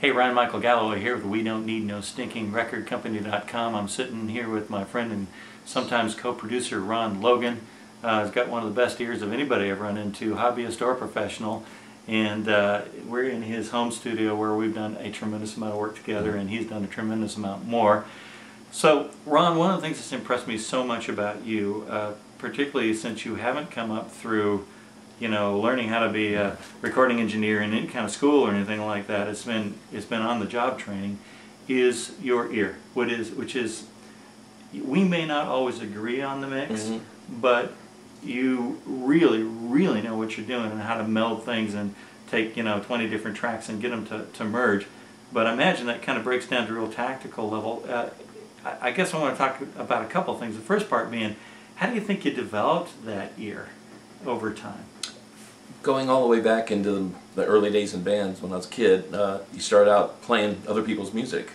Hey, Ryan Michael Galloway here with We Don't Need No Stinking Record Company.com. I'm sitting here with my friend and sometimes co-producer Ron Logan. He's got one of the best ears of anybody I've run into, hobbyist or professional. And we're in his home studio where we've done a tremendous amount of work together, and he's done a tremendous amount more. So, Ron, one of the things that's impressed me so much about you, particularly since you haven't come up through learning how to be a recording engineer in any kind of school or anything like that, it's been on-the-job training, is your ear, which is we may not always agree on the mix, but you really know what you're doing and how to meld things and take 20 different tracks and get them to merge. But I imagine that kind of breaks down to a real tactical level. I guess I want to talk about a couple of things. The first part being, how do you think you developed that ear over time? Going all the way back into the early days in bands when I was a kid, you start out playing other people's music,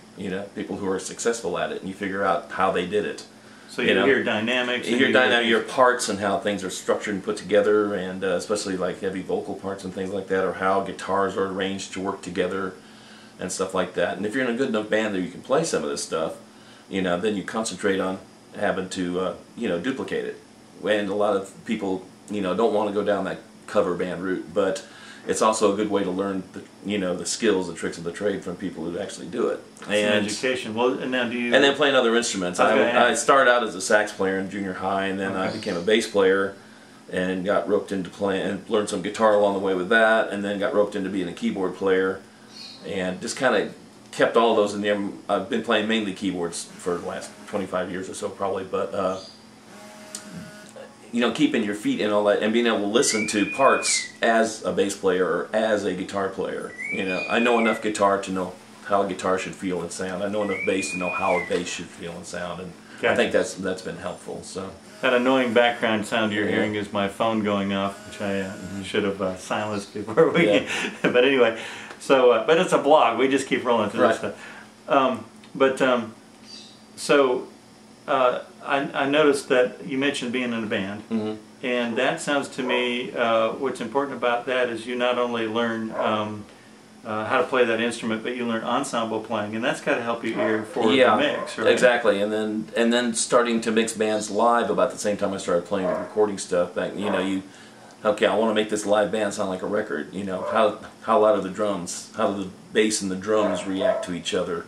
people who are successful at it, and you figure out how they did it. So you hear dynamics. You hear your parts and how things are structured and put together, and especially like heavy vocal parts and things like that, or how guitars are arranged to work together and stuff like that. And if you're in a good enough band that you can play some of this stuff, then you concentrate on having to duplicate it. And a lot of people don't want to go down that cover band route, but it's also a good way to learn the skills, the tricks of the trade from people who actually do it. And education. Well, and now and then playing other instruments. I started out as a sax player in junior high, and then I became a bass player and got roped into playing and learned some guitar along the way with that, and then got roped into being a keyboard player, and just kind of kept all of those in there. I've been playing mainly keyboards for the last 25 years or so probably, but keeping your feet in all that and being able to listen to parts as a bass player or as a guitar player. I know enough guitar to know how a guitar should feel and sound. I know enough bass to know how a bass should feel and sound, and I think that's been helpful. So that annoying background sound you're hearing is my phone going off, which I should have silenced before we. But anyway, so but it's a blog. We just keep rolling through this stuff. I noticed that you mentioned being in a band, and that sounds to me, what's important about that is you not only learn how to play that instrument, but you learn ensemble playing, and that's got to help you ear for the mix, right? Exactly. And then starting to mix bands live about the same time I started playing the recording stuff. Back, okay, I want to make this live band sound like a record. How loud are the drums? How do the bass and the drums react to each other?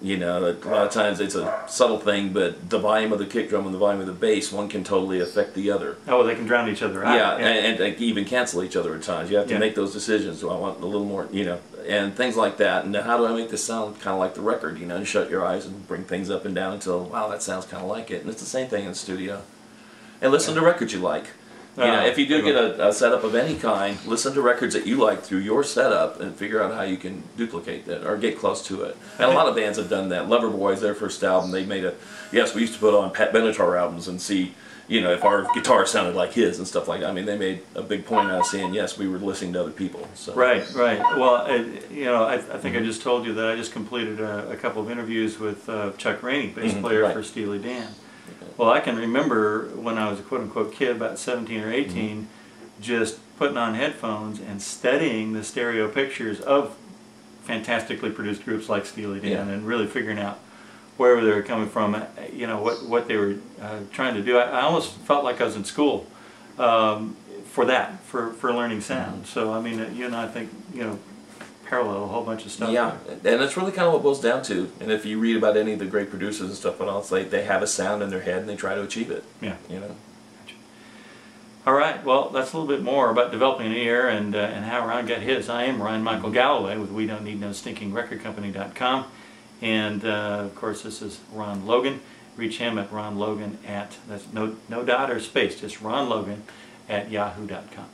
A lot of times it's a subtle thing, but the volume of the kick drum and the volume of the bass, one can totally affect the other. Oh, well, they can drown each other out. Yeah, and even cancel each other at times. You have to make those decisions. Do I want a little more, and things like that. And how do I make this sound kind of like the record? You shut your eyes and bring things up and down until, wow, that sounds kind of like it. And it's the same thing in the studio. And listen to records you like. If you do get a setup of any kind, listen to records that you like through your setup and figure out how you can duplicate that or get close to it. And a lot of bands have done that. Loverboys, their first album, they made we used to put on Pat Benatar albums and see, if our guitar sounded like his and stuff like that. I mean, they made a big point out of saying, yes, we were listening to other people. So. Right. Well, I think I just told you that I just completed a couple of interviews with Chuck Rainey, bass player for Steely Dan. Well, I can remember when I was a quote-unquote kid, about 17 or 18, just putting on headphones and studying the stereo pictures of fantastically produced groups like Steely Dan and really figuring out where they were coming from, what they were trying to do. I almost felt like I was in school for learning sound. So, I mean, you and I think, parallel a whole bunch of stuff. Yeah, and that's really kind of what it boils down to. And if you read about any of the great producers and stuff, but it's like they have a sound in their head and they try to achieve it. Yeah. All right. Well, that's a little bit more about developing an ear and how Ron got his. I am Ryan Michael Galloway with We Don't Need No Stinking Record Company.com, and of course this is Ron Logan. Reach him at Ron Logan that's no dot or space, just Ron Logan at yahoo.com.